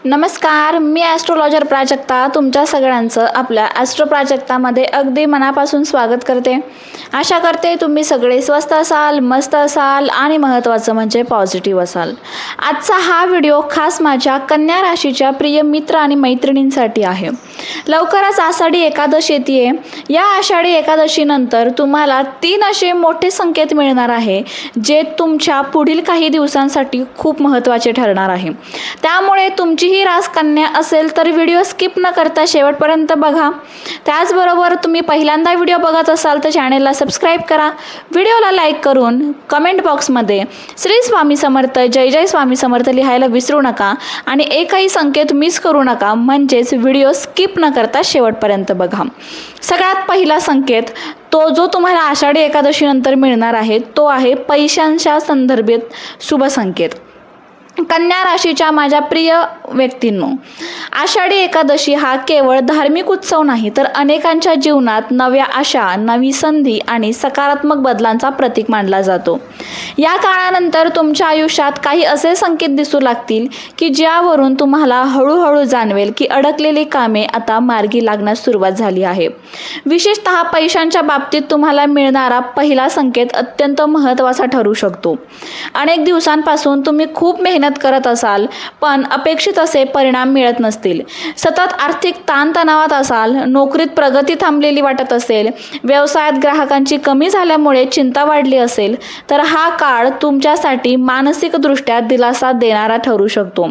नमस्कार, मी ॲस्ट्रोलॉजर प्राजक्ता तुमच्या सगळ्यांचं आपल्या ॲस्ट्रो प्राजक्तामध्ये अगदी मनापासून स्वागत करते। आशा करते तुम्ही सगळे स्वस्त असाल, मस्त असाल आणि महत्त्वाचं म्हणजे पॉझिटिव्ह असाल। आजचा हा व्हिडिओ खास माझ्या कन्या राशीच्या प्रिय मित्र आणि मैत्रिणींसाठी आहे। लवकरच आषाढी एकादशी येते। या आषाढी एकादशीनंतर तुम्हाला 3 असे मोठे संकेत मिळणार आहे जे तुमच्या पुढील काही दिवसांसाठी खूप महत्त्वाचे ठरणार आहे। त्यामुळे तुमची ही रास कन्या असेल तर व्हिडिओ स्किप न करता शेवटपर्यंत बघा। त्याचबरोबर तुम्ही पहिल्यांदा व्हिडिओ बघत असाल तर चॅनेलला सबस्क्राइब करा, व्हिडिओला लाईक करून कमेंट बॉक्समध्ये श्री स्वामी समर्थ जय जय स्वामी समर्थ लिहायला विसरू नका आणि एकही संकेत मिस करू नका, म्हणजेच व्हिडिओ स्किप न करता शेवटपर्यंत बघा। सगळ्यात पहिला संकेत तो जो तुम्हाला आषाढी एकादशीनंतर मिळणार आहे तो आहे पैशांच्या संदर्भित शुभ संकेत। कन्या राशीच्या माझ्या प्रिय व्यक्तींनो, आषाढी एकादशी हा केवळ धार्मिक उत्सव नाही तर अनेकांच्या जीवनात नव्या आशा, नवी संधी आणि सकारात्मक बदलांचा प्रतीक मानला जातो। या काळानंतर तुमच्या आयुष्यात काही असे संकेत दिसू लागतील की ज्यावरून तुम्हाला हळूहळू जाणवेल की अडकलेली कामे आता मार्गी लागण्यास सुरुवात झाली आहे। विशेषतः पैशांच्या बाबतीत तुम्हाला मिळणारा पहिला संकेत अत्यंत महत्त्वाचा ठरू शकतो। अनेक दिवसांपासून तुम्ही खूप मेहनत करत असाल पण अपेक्षित असे परिणाम मिळत नसतील, सतत आर्थिक ताणतणावात असाल, नोकरीत प्रगती थांबलेली वाटत असेल, व्यवसायात ग्राहकांची कमी झाल्यामुळे चिंता वाढली असेल तर हा काळ तुमच्यासाठी मानसिकदृष्ट्या दिलासा देणारा ठरू शकतो।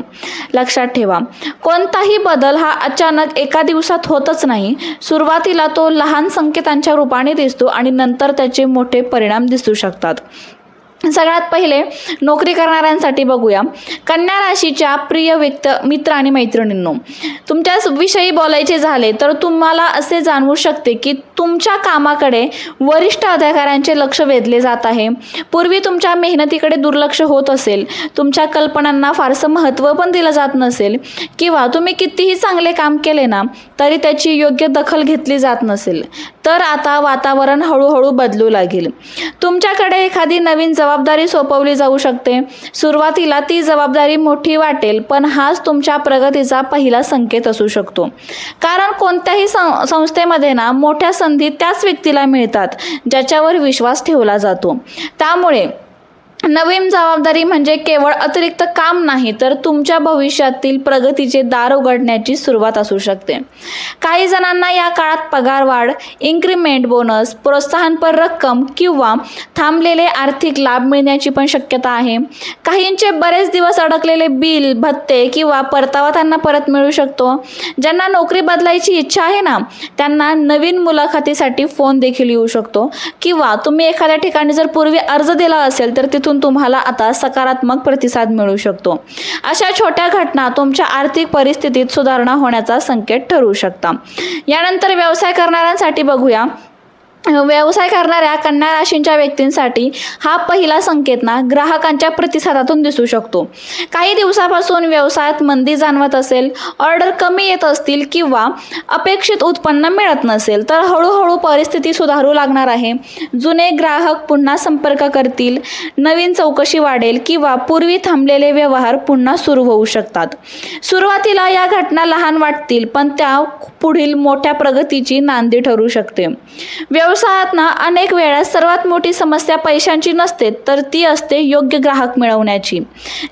लक्षात ठेवा, कोणताही बदल हा अचानक एका दिवसात होतच नाही। सुरुवातीला तो लहान संकेतांच्या रूपाने दिसतो आणि नंतर त्याचे मोठे परिणाम दिसू शकतात। सगळ्यात पहिले नोकरी करणाऱ्यांसाठी बघूया। कन्या राशीच्या प्रिय मित्र आणि मैत्रिणींनो, तुमच्या विषयी बोलायचे झाले तर तुम्हाला असे जाणवू शकते की तुमच्या कामाकडे वरिष्ठ अधिकाऱ्यांचे लक्ष वेधले जात आहे। पूर्वी तुमच्या मेहनतीकडे दुर्लक्ष होत असेल, तुमच्या कल्पनांना फारसं महत्त्व पण दिलं जात नसेल किंवा तुम्ही कितीही चांगले काम केले ना तरी त्याची योग्य दखल घेतली जात नसेल, तर आता वातावरण हळूहळू बदलू लागेल। तुमच्याकडे एखादी नवीन जबाबदारी सोपवली जाऊ शकते। सुरुवातीला ती जबाबदारी मोठी वाटेल पण हाच तुमच्या प्रगतीचा पहिला संकेत असू शकतो, कारण कोणत्याही संस्थेमध्ये ना मोठ्या संधी त्याच व्यक्तीला मिळतात ज्याच्यावर विश्वास ठेवला जातो। त्यामुळे नवीन जबाबदारी म्हणजे केवळ अतिरिक्त काम नाही तर तुमच्या भविष्यातील प्रगतीचे दार उघडण्याची सुरुवात असू शकते। काही जणांना या काळात पगारवाढ, इन्क्रीमेंट, बोनस, प्रोत्साहनपर रक्कम किंवा थांबलेले आर्थिक लाभ मिळण्याची पण शक्यता आहे। काहींचे बरेच दिवस अडकलेले बिल, भत्ते किंवा परतावा त्यांना परत मिळू शकतो। ज्यांना नोकरी बदलायची इच्छा आहे ना त्यांना नवीन मुलाखतीसाठी फोन देखील येऊ शकतो किंवा तुम्ही एखाद्या ठिकाणी जर पूर्वी अर्ज दिला असेल तर तिथून तुम्हाला आता सकारात्मक प्रतिसाद मिळू शकतो। अशा छोट्या घटना तुमच्या आर्थिक परिस्थितीत सुधारणा होण्याचा संकेत ठरू शकतात। यानंतर व्यवसाय करणाऱ्यांसाठी बघूया। व्यवसाय करणाऱ्या कन्या राशींच्या व्यक्तींसाठी हा पहिला संकेत ना ग्राहकांच्या प्रतिसादातून दिसू शकतो। काही दिवसापासून व्यवसायात मंदी जाणवत असेल, ऑर्डर कमी येत असतील किंवा अपेक्षित उत्पन्न मिळत नसेल तर हळूहळू परिस्थिती सुधारू लागणार आहे। जुने ग्राहक पुन्हा संपर्क करतील, नवीन चौकशी वाढेल किंवा पूर्वी थांबलेले व्यवहार पुन्हा सुरू होऊ शकतात। सुरुवातीला या घटना लहान वाटतील पण त्या पुढील मोठ्या प्रगतीची नांदी ठरू शकते। व्यवसायात ना अनेक वेळा सर्वात मोठी समस्या पैशांची नसते तर ती असते योग्य ग्राहक मिळवण्याची।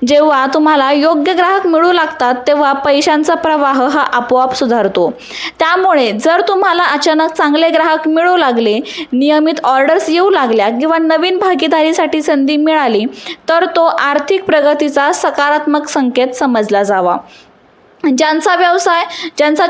जेव्हा तुम्हाला योग्य ग्राहक मिळू लागतात तेव्हा पैशांचा प्रवाह हा आपोआप सुधारतो। त्यामुळे जर तुम्हाला अचानक चांगले ग्राहक मिळू लागले, नियमित ऑर्डर्स येऊ लागल्या किंवा नवीन भागीदारीसाठी संधी मिळाली तर तो आर्थिक प्रगतीचा सकारात्मक संकेत समजला जावा। ज्यांचा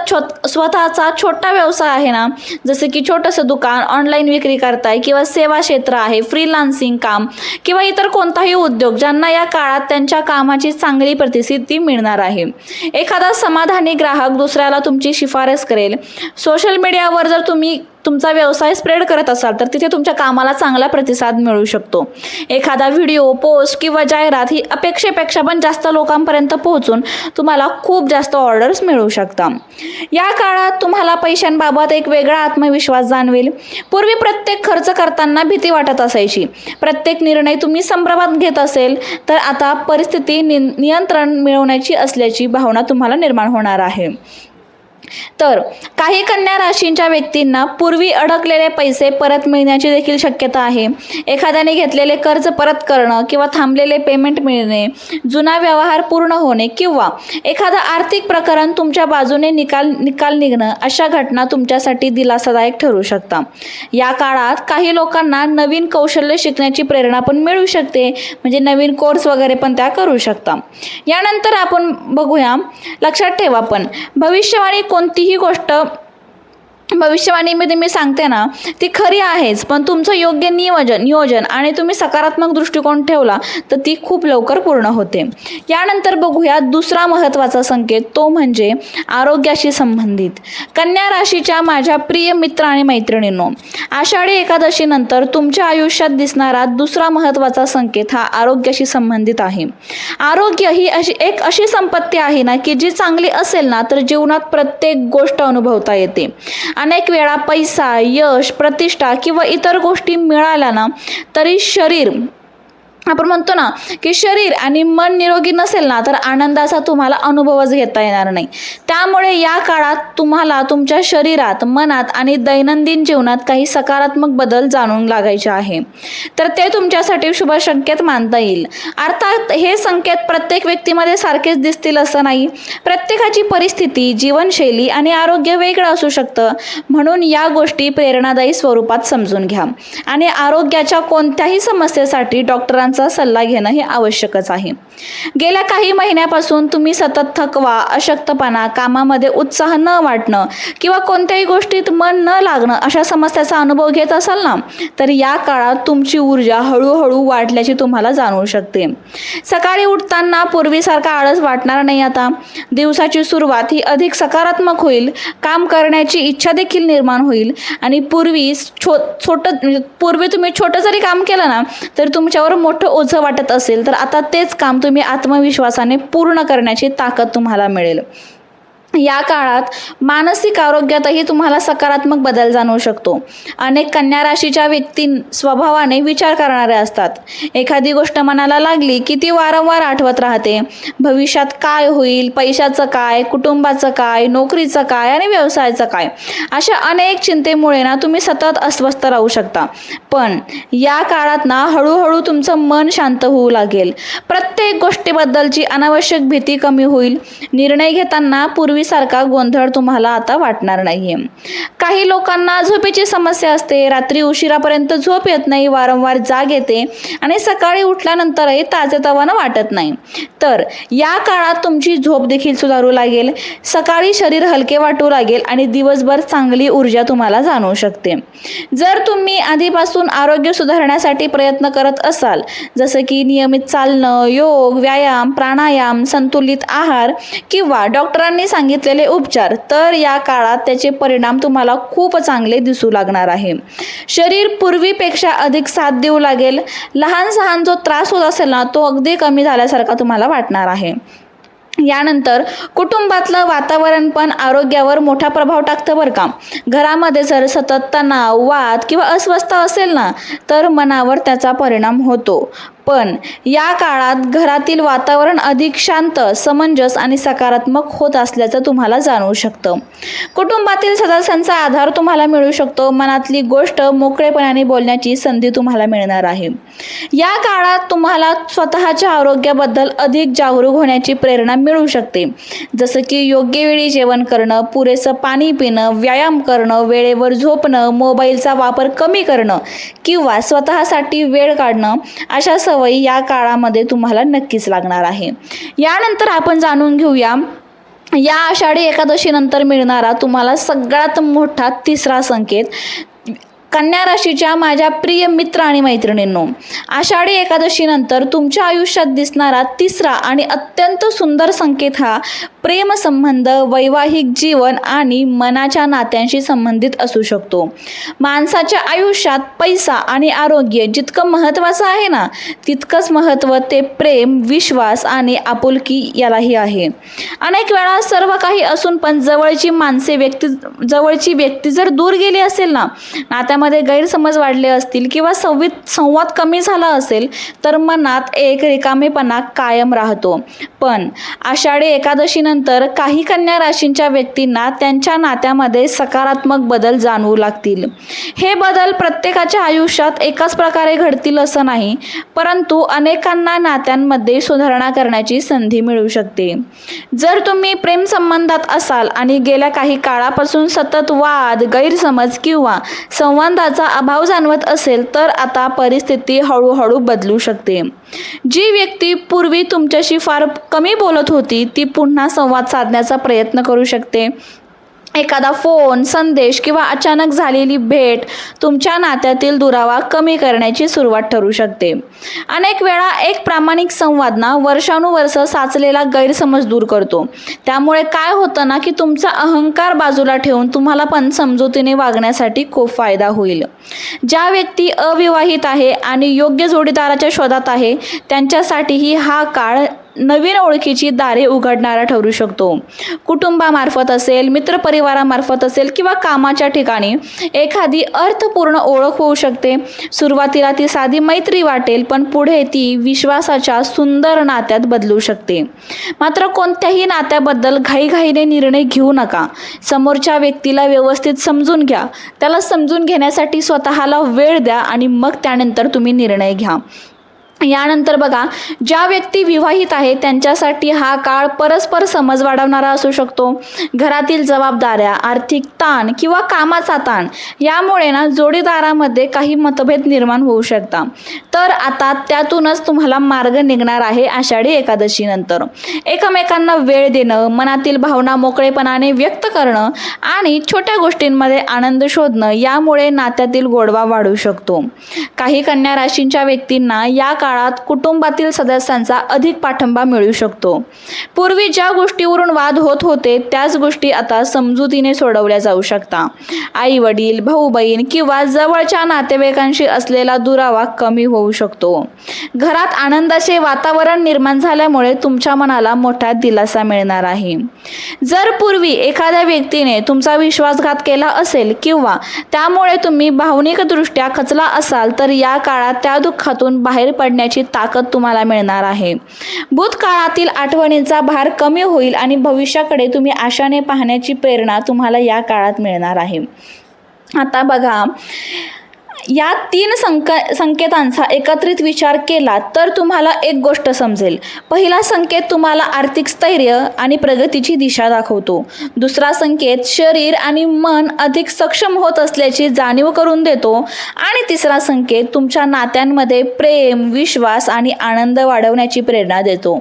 स्वतःचा छोटा व्यवसाय आहे ना, जसे की छोटंसं दुकान, ऑनलाईन विक्री करताय किंवा सेवा क्षेत्र आहे, फ्रीलान्सिंग काम किंवा इतर कोणताही उद्योग, ज्यांना या काळात त्यांच्या कामाची चांगली प्रतिसिद्धी मिळणार आहे। एखादा समाधानी ग्राहक दुसऱ्याला तुमची शिफारस करेल। सोशल मीडियावर जर तुम्ही तुमचा व्यवसाय स्प्रेड करत असाल तर तिथे तुमच्या कामाला चांगला प्रतिसाद मिळू शकतो. एखादा व्हिडिओ, पोस्ट किंवा जाहिरात ही अपेक्षेपेक्षा पण जास्त लोकांपर्यंत पोहोचून तुम्हाला खूप जास्त ऑर्डर्स मिळू शकतात. या काळात तुम्हाला पैशांबाबत एक वेगळा आत्मविश्वास जाणवेल. पूर्वी प्रत्येक खर्च करताना भीती वाटत असायची. प्रत्येक निर्णय तुम्ही संभ्रमात घेत असेल तर आता परिस्थिती नियंत्रण मिळवण्याची असल्याची भावना तुम्हाला निर्माण होणार आहे. तर काही कन्या राशींच्या व्यक्तींना पूर्वी अडकलेले पैसे परत मिळण्याची देखील शक्यता आहे. एखाद्याने घेतलेले कर्ज परत करणं किंवा थांबलेले पेमेंट मिळणे, जुना व्यवहार पूर्ण होणे किंवा एखादं आर्थिक प्रकरण तुमच्या बाजूने निकाल निघणं अशा घटना तुमच्यासाठी दिलासादायक ठरू शकतात. या काळात काही लोकांना नवीन कौशल्य शिकण्याची प्रेरणा पण मिळू शकते, म्हणजे नवीन कोर्स वगैरे पण त्या करू शकतात. यानंतर आपण बघूया, लक्षात ठेवा पण भविष्यवाणी कोणतीही गोष्ट भविष्यवाणीमध्ये मी सांगते ना ती खरी आहेच, पण तुमचं योग्य नियोजन आणि तुम्ही सकारात्मक दृष्टिकोन ठेवला तर ती खूप लवकर पूर्ण होते. यानंतर बघूया दुसरा महत्त्वाचा संकेत, तो म्हणजे आरोग्याशी संबंधित. कन्या राशीच्या माझ्या प्रिय मित्र आणि मैत्रिणींनो, आषाढी एकादशीनंतर तुमच्या आयुष्यात दिसणारा दुसरा महत्त्वाचा संकेत हा आरोग्याशी संबंधित आहे. आरोग्य ही अशी संपत्ती आहे ना की जी चांगली असेल ना तर जीवनात प्रत्येक गोष्ट अनुभवता येते. अनेक वेळा पैसा, यश, प्रतिष्ठा किंवा इतर गोष्टी मिळाल्या ना तरी आपण म्हणतो ना की शरीर आणि मन निरोगी नसेल ना तर आनंदाचा तुम्हाला अनुभवच घेता येणार नाही. त्यामुळे या काळात तुम्हाला तुमच्या शरीरात, मनात आणि दैनंदिन जीवनात काही सकारात्मक बदल जाणून लागायचे आहे, तर ते तुमच्यासाठी शुभ संकेत मानता येईल. अर्थात हे संकेत प्रत्येक व्यक्तीमध्ये सारखेच दिसतील असं नाही. प्रत्येकाची परिस्थिती, जीवनशैली आणि आरोग्य वेगळं असू शकतं. म्हणून या गोष्टी प्रेरणादायी स्वरूपात समजून घ्या आणि आरोग्याच्या कोणत्याही समस्येसाठी डॉक्टरांचा सल्ला घेणं हे आवश्यकच आहे. गेल्या काही महिन्यापासून तुम्ही सतत थकवा, अशक्तपणा, कामामध्ये उत्साह न वाटणं किंवा कोणत्याही गोष्टीत मन न लागणं अशा समस्याचा अनुभव घेत असाल ना तर या काळात तुमची ऊर्जा हळूहळू वाढल्याची तुम्हाला जाणवू शकते. सकाळी उठताना पूर्वीसारखा आळस वाटणार नाही. आता दिवसाची सुरुवात ही अधिक सकारात्मक होईल. काम करण्याची इच्छा देखील निर्माण होईल आणि पूर्वी तुम्ही छोटं जरी काम केलं ना तर तुमच्यावर मोठं ओझं वाटत असेल तर आता तेच काम तुम्ही आत्मविश्वासाने पूर्ण करण्याची ताकद तुम्हाला मिळेल. या काळात मानसिक आरोग्यातही तुम्हाला सकारात्मक बदल जाणवू शकतो. अनेक कन्या राशीच्या व्यक्ती स्वभावाने विचार करणारे असतात. एखादी गोष्ट मनाला लागली की ती वारंवार आठवत राहते. भविष्यात काय होईल, पैशाचं काय, कुटुंबाचं काय, नोकरीचं काय आणि व्यवसायाचं काय, अशा अनेक चिंतेमुळे ना तुम्ही सतत अस्वस्थ राहू शकता. पण या काळात ना हळूहळू तुमचं मन शांत होऊ लागेल. प्रत्येक गोष्टीबद्दलची अनावश्यक भीती कमी होईल. निर्णय घेताना पूर्वीसारखा गोंधळ तुम्हाला आता वाटणार नाहीये. काही लोकांना झोपेची समस्या असते. रात्री उशिरापर्यंत झोप येत नाही, वारंवार जाग येते आणि सकाळी उठल्यानंतरही ताजेतवानं वाटत नाही. तर या काळात तुमची झोप देखील सुधारू लागेल. सकाळी शरीर हलके वाटू लागेल आणि दिवसभर चांगली ऊर्जा तुम्हाला जाणवू शकते. जर तुम्ही आधीपासून आरोग्य सुधारण्यासाठी प्रयत्न करत असाल, जसं की नियमित चालणं, योग, व्यायाम, प्राणायाम, संतुलित आहार किंवा डॉक्टरांनी सांगितलेले उपचार, तर या काळात त्याचे परिणाम तुम्हाला खूप चांगले दिसू लागणार आहे. शरीर पूर्वीपेक्षा अधिक साथ देऊ लागेल. लहान सहान जो त्रास होत असेल ना तो अगदी कमी झाल्यासारखा तुम्हाला वाटणार आहे. यानंतर कुटुंबातलं वातावरण पण आरोग्यावर मोठा प्रभाव टाकतं बरं का. घरामध्ये जर सतत तणाव, वाद किंवा अस्वस्थता असेल ना तर मनावर त्याचा परिणाम होतो. पण या काळात घरातील वातावरण अधिक शांत, समंजस आणि सकारात्मक होत असल्याचं तुम्हाला जाणवू शकतं. कुटुंबातील सदस्यांचा आधार तुम्हाला मिळू शकतो. मनातली गोष्ट मोकळेपणाने बोलण्याची संधी तुम्हाला मिळणार आहे. या काळात तुम्हाला स्वतःच्या आरोग्याबद्दल अधिक जागरूक होण्याची प्रेरणा मिळू शकते. जसं की योग्य वेळी जेवण करणं, पुरेसं पाणी पिणं, व्यायाम करणं, वेळेवर झोपणं, मोबाईलचा वापर कमी करणं किंवा स्वतःसाठी वेळ काढणं अशा सवयी या काळामध्ये तुम्हाला नक्कीच लागणार आहे. यानंतर आपण जाणून घेऊया या आषाढी एकादशी नंतर मिळणारा तुम्हाला सगळ्यात मोठा तिसरा संकेत. कन्या राशीच्या माझ्या प्रिय मित्र आणि मैत्रिणींनो, आषाढी एकादशीनंतर तुमच्या आयुष्यात दिसणारा तिसरा आणि अत्यंत सुंदर संकेत हा प्रेमसंबंध, वैवाहिक जीवन आणि मनाच्या नात्यांशी संबंधित असू शकतो. माणसाच्या आयुष्यात पैसा आणि आरोग्य जितकं महत्त्वाचं आहे ना, तितकंच महत्त्व ते प्रेम, विश्वास आणि आपुलकी यालाही आहे. अनेक वेळा सर्व काही असून पण जवळची व्यक्ती जर दूर गेली असेल ना, नात्यामध्ये गैरसमज वाढले असतील किंवा संवाद कमी झाला असेल तर मनात एक रिकामेपणा कायम राहतो. पण आषाढी एकादशीनंतर काही कन्या राशींच्या व्यक्तींना त्यांच्या नात्यामध्ये सकारात्मक बदल जाणवू लागतील. हे बदल प्रत्येकाच्या आयुष्यात एकाच प्रकारे घडतील असं नाही, परंतु अनेकांना नात्यांमध्ये सुधारणा करण्याची संधी मिळू शकते. जर तुम्ही प्रेमसंबंधात असाल आणि गेल्या काही काळापासून सतत वाद, गैरसमज किंवा संवादाचा अभाव जाणवत असेल तर आता परिस्थिती हळूहळू बदलू शकते. जी व्यक्ती पूर्वी तुमच्याशी फार कमी बोलत होती ती पुन्हा संवाद साधण्याचा प्रयत्न करू शकते. एखादा फोन, संदेश किंवा अचानक झालेली भेट तुमच्या नात्यातील दुरावा कमी करण्याची सुरुवात ठरू शकते. अनेक वेळा एक प्रामाणिक संवाद वर्षानुवर्ष साचलेला गैरसमज दूर करतो. त्यामुळे काय होतं ना की तुमचा अहंकार बाजूला ठेवून तुम्हाला पण समजुतीने वागण्यासाठी खूप फायदा होईल. ज्या व्यक्ती अविवाहित आहे आणि योग्य जोडीदाराच्या शोधात आहे त्यांच्यासाठीही हा काळ नवीन ओळखीची दारे उघडणारा ठरू शकतो. कुटुंबामार्फत असेल, मित्रपरिवारामार्फत असेल किंवा कामाच्या ठिकाणी एखादी अर्थपूर्ण ओळख होऊ शकते. सुरुवातीला ती साधी मैत्री वाटेल पण पुढे ती विश्वासाच्या सुंदर नात्यात बदलू शकते. मात्र कोणत्याही नात्याबद्दल घाईघाईने निर्णय घेऊ नका. समोरच्या व्यक्तीला व्यवस्थित समजून घ्या. त्याला समजून घेण्यासाठी स्वतःला वेळ द्या आणि मग त्यानंतर तुम्ही निर्णय घ्या. यानंतर बघा, ज्या व्यक्ती विवाहित आहे त्यांच्यासाठी हा काळ परस्पर समज वाढवणारा असू शकतो. घरातील जबाबदाऱ्या, आर्थिक ताण किंवा कामाचा ताण यामुळे जोडीदारामध्ये काही मतभेद निर्माण होऊ शकतात. तर आता त्यातूनच तुम्हाला मार्ग निघणार आहे. आषाढी एकादशीनंतर एकमेकांना वेळ देणं, मनातील भावना मोकळेपणाने व्यक्त करणं आणि छोट्या गोष्टींमध्ये आनंद शोधणं यामुळे नात्यातील गोडवा वाढू शकतो. काही कन्या राशींच्या व्यक्तींना या काळात कुटुंबातील सदस्यांचा अधिक पाठिंबा मिळू शकतो. पूर्वी ज्या गोष्टीवरून वाद होत होते त्याच गोष्टी आता समजुतीने सोडवल्या जाऊ शकतात. आई वडील, भाऊ बहीण किंवा जवळच्या नातेवाईकांशी असलेला दुरावा कमी होऊ शकतो. घरात आनंदाचे वातावरण निर्माण झाल्यामुळे तुमच्या मनाला मोठा दिलासा मिळणार आहे. जर पूर्वी एखाद्या व्यक्तीने तुमचा विश्वासघात केला असेल किंवा त्यामुळे तुम्ही भावनिकदृष्ट्या खचला असाल तर या काळात त्या दुःखातून बाहेर पडण्याची ताकद तुम्हाला मिळणार आहे. भूतकाळातील आठवणींचा भार कमी होईल आणि भविष्याकडे तुम्ही आशाने पाहण्याची प्रेरणा तुम्हाला या काळात मिळणार आहे. आता बघा, या तीन संकेतांचा एकत्रित विचार केला तर तुम्हाला एक गोष्ट समजेल. पहिला संकेत तुम्हाला आर्थिक स्थैर्य आणि प्रगतीची दिशा दाखवतो. दुसरा संकेत शरीर आणि मन अधिक सक्षम होत असल्याची जाणीव करून देतो. आणि तिसरा संकेत तुमच्या नात्यांमध्ये प्रेम, विश्वास आणि आनंद वाढवण्याची प्रेरणा देतो.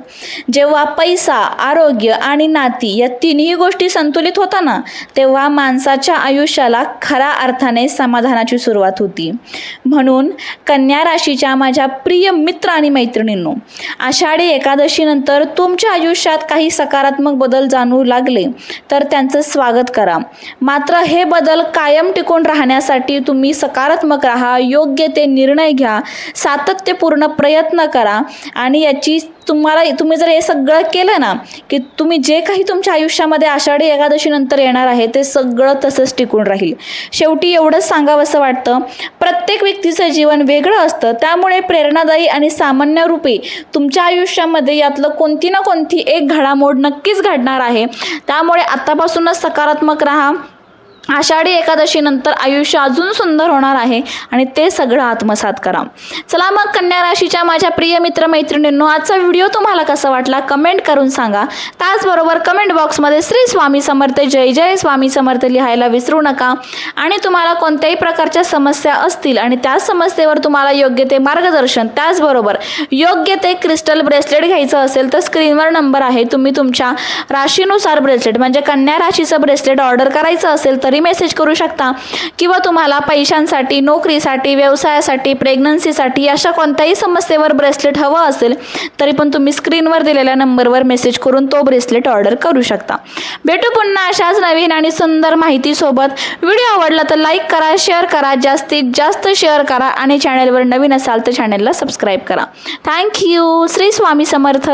जेव्हा पैसा, आरोग्य आणि नाती या तिन्ही गोष्टी संतुलित होतात ना, तेव्हा माणसाच्या आयुष्याला खऱ्या अर्थाने समाधानाची सुरुवात होती. म्हणून कन्या राशीच्या माझ्या प्रिय मित्र आणि मैत्रिणींनो, आषाढी एकादशीनंतर तुमच्या आयुष्यात काही सकारात्मक बदल जाणवू लागले तर त्यांचं स्वागत करा. मात्र हे बदल कायम टिकून राहण्यासाठी तुम्ही सकारात्मक राहा, योग्य ते निर्णय घ्या, सातत्यपूर्ण प्रयत्न करा आणि तुम्ही जर हे सगळं केलं ना की तुम्ही जे काही तुमच्या आयुष्यामध्ये आषाढी एकादशीनंतर येणार आहे ते सगळं तसंच टिकून राहील. शेवटी एवढंच सांगावंसं वाटतं, प्रत्येक व्यक्तीचं जीवन वेगळं असतं. त्यामुळे प्रेरणादायी आणि सामान्य रूपी तुमच्या आयुष्यामध्ये यातलं कोणती ना कोणती एक घडामोड नक्कीच घडणार आहे. त्यामुळे आतापासूनच सकारात्मक राहा. आषाढी एकादशीनंतर आयुष्य अजून सुंदर होणार आहे आणि ते सगळं आत्मसात करा. चला मग कन्या राशीच्या माझ्या प्रिय मित्रमैत्रिणींनो, आजचा व्हिडिओ तुम्हाला कसा वाटला कमेंट करून सांगा. त्याचबरोबर कमेंट बॉक्समध्ये श्री स्वामी समर्थ, जय जय स्वामी समर्थ लिहायला विसरू नका. आणि तुम्हाला कोणत्याही प्रकारच्या समस्या असतील आणि त्या समस्येवर तुम्हाला योग्य ते मार्गदर्शन, त्याचबरोबर योग्य ते क्रिस्टल ब्रेसलेट घ्यायचं असेल तर स्क्रीनवर नंबर आहे. तुम्ही तुमच्या राशीनुसार ब्रेसलेट म्हणजे कन्या राशीचं ब्रेसलेट ऑर्डर करायचं असेल तर नंबरवरही मेसेज करू शकता किंवा तुम्हाला पैशांसाठी, नोकरीसाठी, व्यवसायासाठी, प्रेग्नन्सीसाठी अशा कोणत्याही समस्येवर ब्रेसलेट हवं असेल तरी पण तुम्ही स्क्रीनवर दिलेल्या नंबरवर मेसेज करून तो ब्रेसलेट ऑर्डर करू शकता. भेटू पुन्हा अशाच नवीन आणि सुंदर माहितीसोबत. व्हिडिओ आवडला तर लाईक करा, शेअर करा, जास्तीत जास्त शेअर करा आणि चॅनलवर नवीन असाल तर चॅनलला सबस्क्राईब करा. थँक्यू. श्री स्वामी समर्थ.